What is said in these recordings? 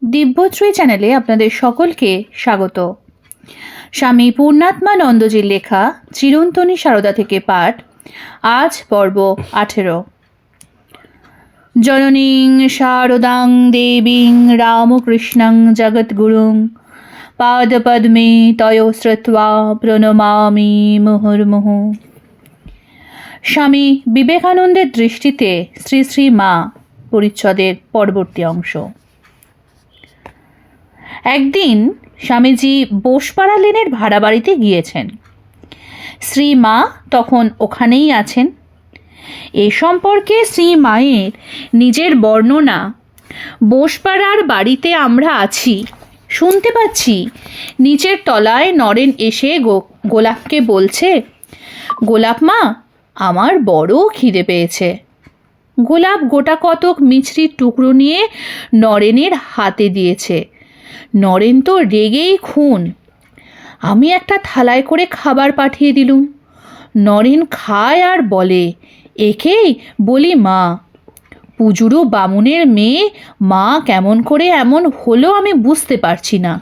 দিব্যশ্রী চ্যানেলে আপনাদের সকলকে স্বাগত। স্বামী পূর্ণাত্মানন্দজির লেখা চিরন্তনী সারদা থেকে পাঠ, আজ পর্ব 18। জননীং শারদাং দেবীং রামকৃষ্ণং জগদ্গুরুং পাদপদ্মে তয় শ্রুত্বা প্রণমামি মুহুর্মুহু। স্বামী বিবেকানন্দের দৃষ্টিতে শ্রী শ্রী মা পরিচ্ছদের পরবর্তী অংশ। একদিন স্বামীজি বোসপাড়া লেনের ভাড়া বাড়িতে গিয়েছেন। শ্রী মা তখন ওখানেই আছেন। এ সম্পর্কে শ্রী মায়ের নিজের বর্ণনা, বোসপাড়ার বাড়িতে আমরা আছি, শুনতে পাচ্ছি নিচের তলায় নরেন এসে গোলাপকে বলছে, গোলাপ মা, আমার বড় খিদে পেয়েছে। গোলাপ গোটা কতক মিছরির টুকরো নিয়ে নরেনের হাতে দিয়েছে। নরেন তো রেগেই খুন। আমি একটা থালায় করে খাবার পাঠিয়ে দিলুম। নরেন খায় আর বলে, একেই বলি মা। পুজুরু বামুনের মেয়ে মা কেমন করে এমন হলো আমি বুঝতে পারছি না।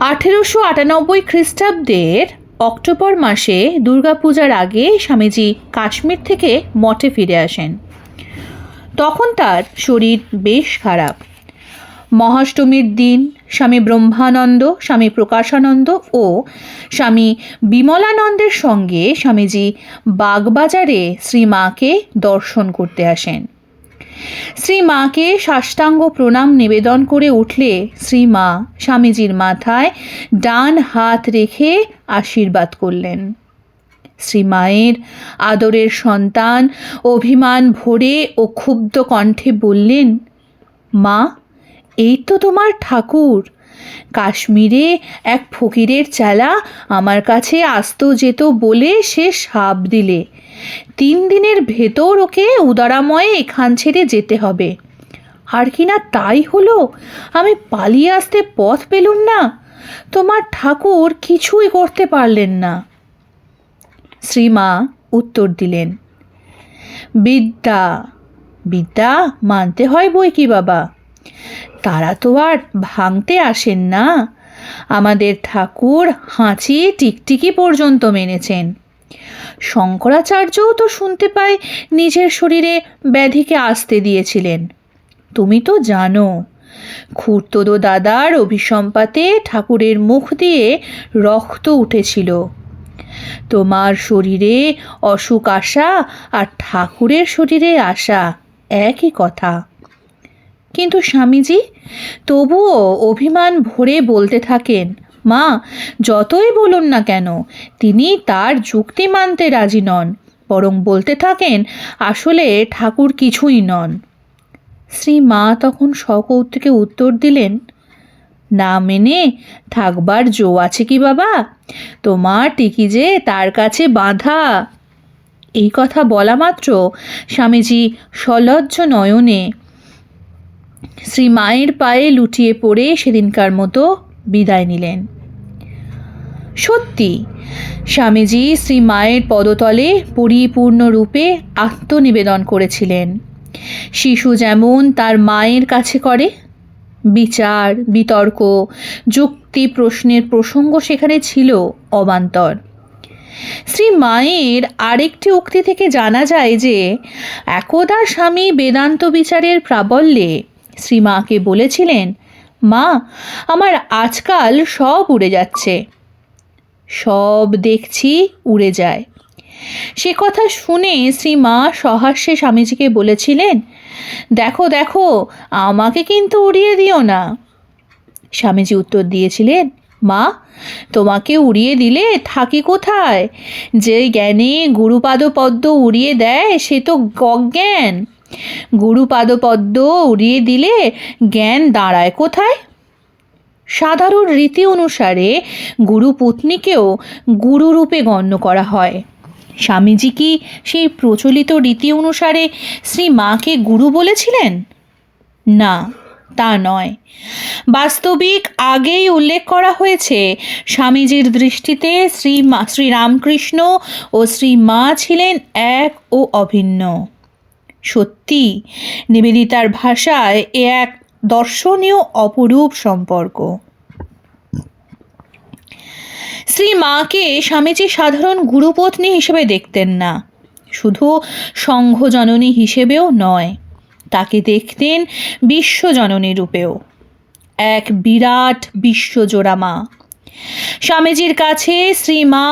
1898 খ্রিস্টাব্দের অক্টোবর মাসে দুর্গাপূজার আগে স্বামীজি কাশ্মীর থেকে মঠে ফিরে আসেন। তখন তার শরীর বেশ খারাপ। মহাষ্টমীর দিন স্বামী ব্রহ্মানন্দ, স্বামী প্রকাশানন্দ ও স্বামী বিমলানন্দের সঙ্গে স্বামীজি বাগবাজারে শ্রীমাকে দর্শন করতে আসেন। শ্রীমাকে সাষ্টাঙ্গ প্রণাম নিবেদন করে উঠলে শ্রীমা স্বামীজির মাথায় ডান হাত রেখে আশীর্বাদ করলেন। শ্রীমায়ের আদরের সন্তান অভিমান ভরে ও ক্ষুব্ধ কণ্ঠে বললেন, মা, এই তো তোমার ঠাকুর। কাশ্মীরে এক ফকিরের চেলা আমার কাছে আসতো যেত বলে সে শাপ দিলে 3 দিনের ভেতর ওকে উদারাময়ে এখান ছেড়ে যেতে হবে। আর কিনা তাই হলো, আমি পালিয়ে আসতে পথ পেলুম না। তোমার ঠাকুর কিছুই করতে পারলেন না। শ্রীমা উত্তর দিলেন, বিদ্যা বিদ্যা মানতে হয় বই কি বাবা, তারা তো আর ভাঙতে আসেন না। আমাদের ঠাকুর হাঁচি টিকটিকি পর্যন্ত মেনেছেন। শঙ্করাচার্যও তো শুনতে পাই নিজের শরীরে ব্যাধিকে আসতে দিয়েছিলেন। তুমি তো জানো, খুড়তোদো দাদার অভিসম্পাতে ঠাকুরের মুখ দিয়ে রক্ত উঠেছিল। তোমার শরীরে অসুখ আসা আর ঠাকুরের শরীরে আসা একই কথা। কিন্তু স্বামীজি তবুও অভিমান ভরে বলতে থাকেন, মা, যতই বলুন না কেন তিনি তার যুক্তি মানতে রাজি নন, বরং বলতে থাকেন আসলে ঠাকুর কিছুই নন। শ্রী মা তখন সকৌতুকে উত্তর দিলেন, না মেনে থাকবার জো আছে কি বাবা? তোমার টিকি যে তার কাছে বাঁধা। এই কথা বলা মাত্র স্বামীজি সলজ্জ নয়নে শ্রী মায়ের পায়ে লুটিয়ে পড়ে সেদিনকার মতো বিদায় নিলেন। সত্যি স্বামীজি শ্রী মায়ের পদতলে পরিপূর্ণরূপে আত্মনিবেদন করেছিলেন। শিশু যেমন তার মায়ের কাছে করে। বিচার, বিতর্ক, যুক্তি প্রশ্নের প্রসঙ্গ সেখানে ছিল অবান্তর। শ্রী মায়ের আরেকটি উক্তি থেকে জানা যায় যে একদা স্বামী বেদান্ত বিচারের প্রাবল্যে শ্রীমাকে বলেছিলেন, মা, আমার আজকাল সব উড়ে যাচ্ছে। সব দেখছি উড়ে যায়। সে কথা শুনে শ্রীমা সহাস্যে স্বামীজিকে বলেছিলেন, দেখো দেখো, আমাকে কিন্তু উড়িয়ে দিও না। স্বামীজি উত্তর দিয়েছিলেন, মা, তোমাকে উড়িয়ে দিলে থাকি কোথায়? যে জ্ঞানে গুরুপাদপদ্ম উড়িয়ে দেয় সে তো অজ্ঞান। গুরুপাদপদ্ম উড়িয়ে দিলে জ্ঞান দাঁড়ায় কোথায়? সাধারণ রীতি অনুসারে গুরুপত্নীকেও গুরুরূপে গণ্য করা হয়। স্বামীজি কি সেই প্রচলিত রীতি অনুসারে শ্রী মাকে গুরু বলেছিলেন? না, তা নয়। বাস্তবিক আগেই উল্লেখ করা হয়েছে, স্বামীজির দৃষ্টিতে শ্রী রামকৃষ্ণ ও শ্রী মা ছিলেন এক ও অভিন্ন। সত্যি নিবেদিতার ভাষায় এ এক দর্শনীয় অপরূপ সম্পর্ক। শ্রী মাকে স্বামীজি সাধারণ গুরুপত্নী হিসেবে দেখতেন না, শুধু সংঘজননী হিসেবেও নয়, তাকে দেখতেন বিশ্বজননী রূপেও, এক বিরাট বিশ্বজোড়া মা। স্বামীজির কাছে শ্রী মা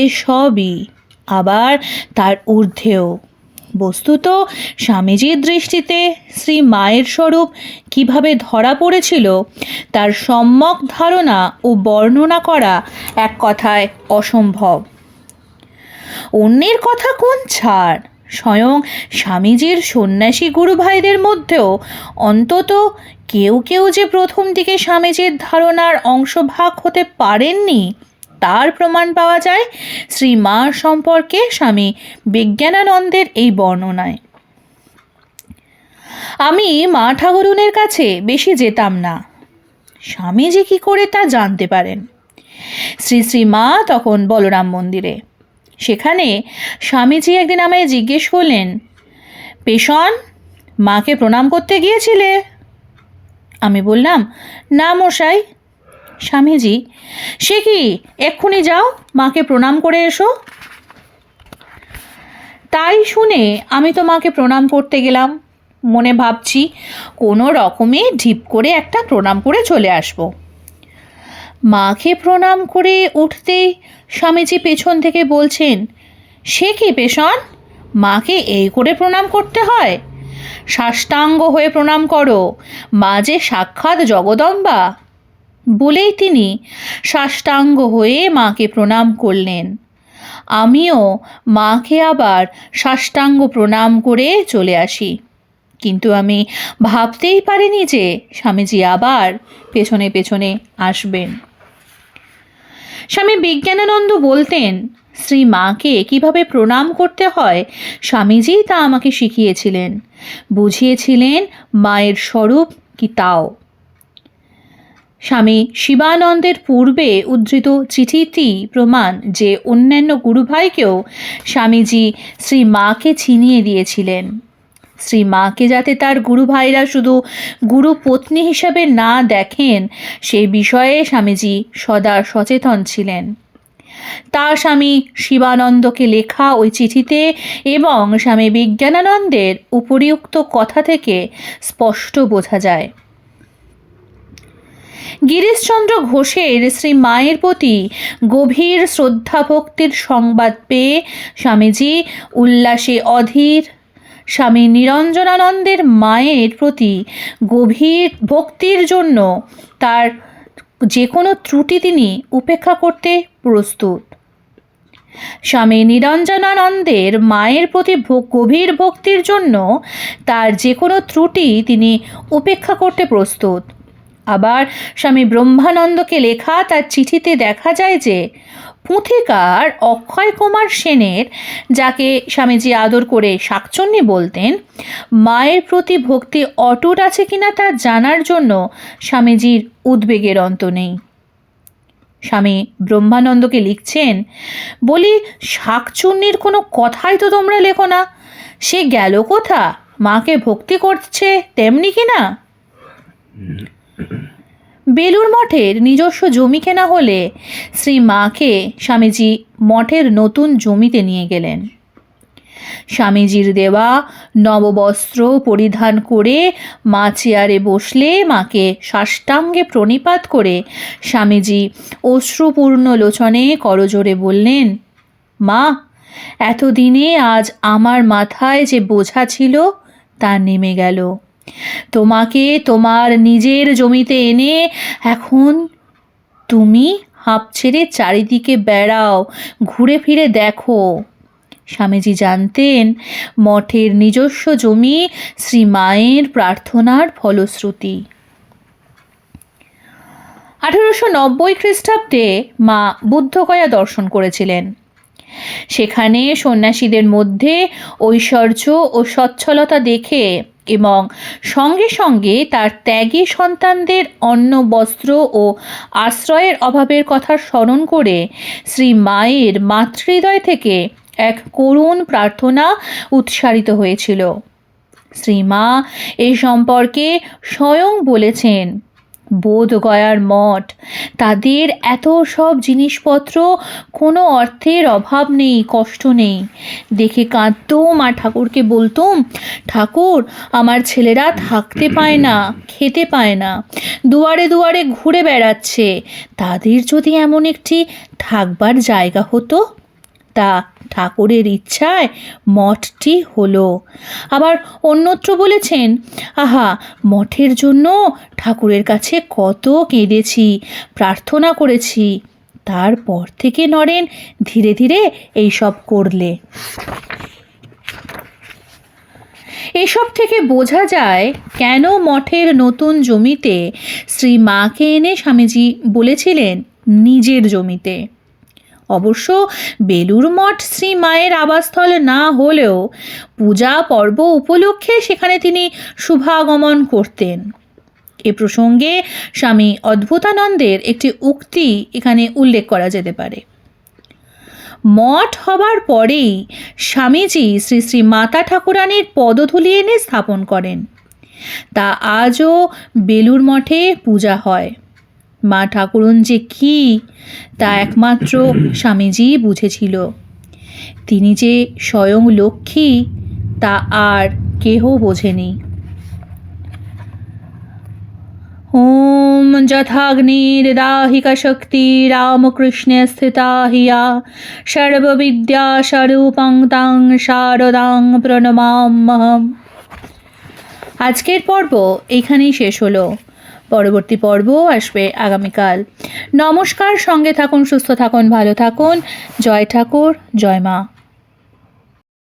এসবই, আবার তার ঊর্ধ্বেও। বস্তুত স্বামীজির দৃষ্টিতে শ্রী মায়ের স্বরূপ কিভাবে ধরা পড়েছিল তার সম্যক ধারণা ও বর্ণনা করা এক কথায় অসম্ভব। অন্যের কথা কোন ছাড়, স্বয়ং স্বামীজির সন্ন্যাসী গুরু ভাইদের মধ্যেও অন্তত কেউ কেউ যে প্রথম দিকে স্বামীজির ধারণার অংশভাগ হতে পারেননি তার প্রমাণ পাওয়া যায় শ্রী মা সম্পর্কে স্বামী বিজ্ঞানানন্দের এই বর্ণনায়। আমি মা ঠাকুরুনের কাছে বেশি যেতাম না, স্বামীজি কি করে তা জানতে পারেন। শ্রী শ্রী মা তখন বলরাম মন্দিরে। সেখানে স্বামীজি একদিন আমায় জিজ্ঞেস করলেন, পেশন, মাকে প্রণাম করতে গিয়েছিলে? আমি বললাম, না মশাই। স্বামীজি, সে কি, এক্ষুনি যাও মাকে প্রণাম করে এসো। তাই শুনে আমি তো মাকে প্রণাম করতে গেলাম, মনে ভাবছি কোনো রকমে ঢিপ করে একটা প্রণাম করে চলে আসব। মাকে প্রণাম করে উঠতেই স্বামীজি পেছন থেকে বলছেন, সে কি পেশন, মাকে এই করে প্রণাম করতে হয়? সাষ্টাঙ্গ হয়ে প্রণাম করো, মা যে সাক্ষাৎ জগদম্বা। বলেই তিনি সাষ্টাঙ্গ হয়ে মাকে প্রণাম করলেন। আমিও মাকে আবার সাষ্টাঙ্গ প্রণাম করে চলে আসি, কিন্তু আমি ভাবতেই পারিনি যে স্বামীজি আবার পেছনে পেছনে আসবেন। স্বামী বিজ্ঞানানন্দ বলতেন, শ্রী মাকে কিভাবে প্রণাম করতে হয় স্বামীজি তা আমাকে শিখিয়েছিলেন, বুঝিয়েছিলেন মায়ের স্বরূপ কি তাও। স্বামী শিবানন্দের পূর্বে উদ্ধৃত চিঠিটি প্রমাণ যে অন্যান্য গুরুভাইকেও স্বামীজি শ্রী মাকে চিনিয়ে দিয়েছিলেন। শ্রী মাকে যাতে তার গুরুভাইরা শুধু গুরু পত্নী হিসাবে না দেখেন সেই বিষয়ে স্বামীজি সদা সচেতন ছিলেন। তা স্বামী শিবানন্দকে লেখা ওই চিঠিতে এবং স্বামী বিজ্ঞানানন্দের উপরিউক্ত কথা থেকে স্পষ্ট বোঝা যায়। গিরিশচন্দ্র ঘোষের শ্রী মায়ের প্রতি গভীর শ্রদ্ধা ভক্তির সংবাদ পেয়ে স্বামীজি উল্লাসে অধীর। স্বামী নিরঞ্জনানন্দের মায়ের প্রতি গভীর ভক্তির জন্য তার যে কোনো ত্রুটি তিনি উপেক্ষা করতে প্রস্তুত। স্বামী নিরঞ্জনানন্দের মায়ের প্রতি গভীর ভক্তির জন্য তার যে কোনো ত্রুটি তিনি উপেক্ষা করতে প্রস্তুত। আবার স্বামী ব্রহ্মানন্দকে লেখা তার চিঠিতে দেখা যায় যে পুঁথিকার অক্ষয় কুমার সেনের, যাকে স্বামীজি আদর করে শাকচন্নি বলতেন, মায়ের প্রতি ভক্তি অটুট আছে কিনা তা জানার জন্য স্বামীজির উদ্বেগের অন্ত নেই। স্বামী ব্রহ্মানন্দকে লিখছেন, বলি শাকচুন্নির কোনো কথাই তো তোমরা লেখো না, সে গেল কোথা, মাকে ভক্তি করছে তেমনি কিনা? বেলুর মঠের নিজস্ব জমি কেনা হলে শ্রী মাকে স্বামীজি মঠের নতুন জমিতে নিয়ে গেলেন। স্বামীজির দেওয়া নববস্ত্র পরিধান করে মা চেয়ারে বসলে মাকে সাষ্টাঙ্গে প্রণিপাত করে স্বামীজি অশ্রুপূর্ণ লোচনে করজোড়ে বললেন, মা, এতদিনে আজ আমার মাথায় যে বোঝা ছিল তা নেমে গেল। তোমাকে তোমার নিজের জমিতে এনে এখন তুমি হাঁপ ছেড়ে চারিদিকে বেড়াও, ঘুরে ফিরে দেখো। স্বামীজি জানতেন মঠের নিজস্ব জমি শ্রী মায়ের প্রার্থনার ফলশ্রুতি। 1890 খ্রিস্টাব্দে মা বুদ্ধগয়া দর্শন করেছিলেন। সেখানে সন্ন্যাসীদের মধ্যে ঐশ্বর্য ও সচ্ছলতা দেখে এবং সঙ্গে সঙ্গে তার ত্যাগী সন্তানদের অন্ন, বস্ত্র ও আশ্রয়ের অভাবের কথা স্মরণ করে শ্রী মায়ের মাতৃহৃদয় থেকে এক করুণ প্রার্থনা উৎসারিত হয়েছিল। শ্রীমা এ সম্পর্কে স্বয়ং বলেছেন। বোধগয়ার মঠ, তাদের এত সব জিনিসপত্র, কোনো অর্থের অভাব নেই, কষ্ট নেই। দেখে কাঁদতুম আর ঠাকুরকে বলতুম, ঠাকুর আমার ছেলেরা থাকতে পায় না, খেতে পায় না, দুয়ারে দুয়ারে ঘুরে বেড়াচ্ছে, তাদের যদি এমন একটি থাকবার জায়গা হতো। তা ঠাকুরের ইচ্ছায় মঠটি হলো। আবার অন্যত্র বলেছেন, আহা মঠের জন্য ঠাকুরের কাছে কত কেঁদেছি, প্রার্থনা করেছি, তারপর থেকে নরেন ধীরে ধীরে এইসব করলে। এসব থেকে বোঝা যায় কেন মঠের নতুন জমিতে শ্রীমাকে এনে স্বামীজি বলেছিলেন নিজের জমিতে। অবশ্য বেলুড় মঠ শ্রী মায়ের আবাসস্থল না হলেও পূজা পর্ব উপলক্ষে সেখানে তিনি শুভাগমন করতেন। এ প্রসঙ্গে স্বামী অদ্ভুতানন্দের একটি উক্তি এখানে উল্লেখ করা যেতে পারে। মঠ হবার পরেই স্বামীজি শ্রী শ্রী মাতা ঠাকুরানীর পদধূলি এনে স্থাপন করেন। তা আজও বেলুড় মঠে পূজা হয়। মা ঠাকুরন যে কী তা একমাত্র স্বামীজি বুঝেছিল। তিনি যে স্বয়ং লক্ষ্মী তা আর কেহ বোঝেনি। ওম যথাগ্নির্দাহিকা শক্তি রামকৃষ্ণে স্থিতা হিয়া সর্ববিদ্যা স্বরূপং তাং শারদাং প্রণমাম্যহম। আজকের পর্ব এইখানেই শেষ হলো। পরবর্তী পর্ব আসবে আগামীকাল। নমস্কার, সঙ্গে থাকুন, সুস্থ থাকুন, ভালো থাকুন। জয় ঠাকুর, জয় মা।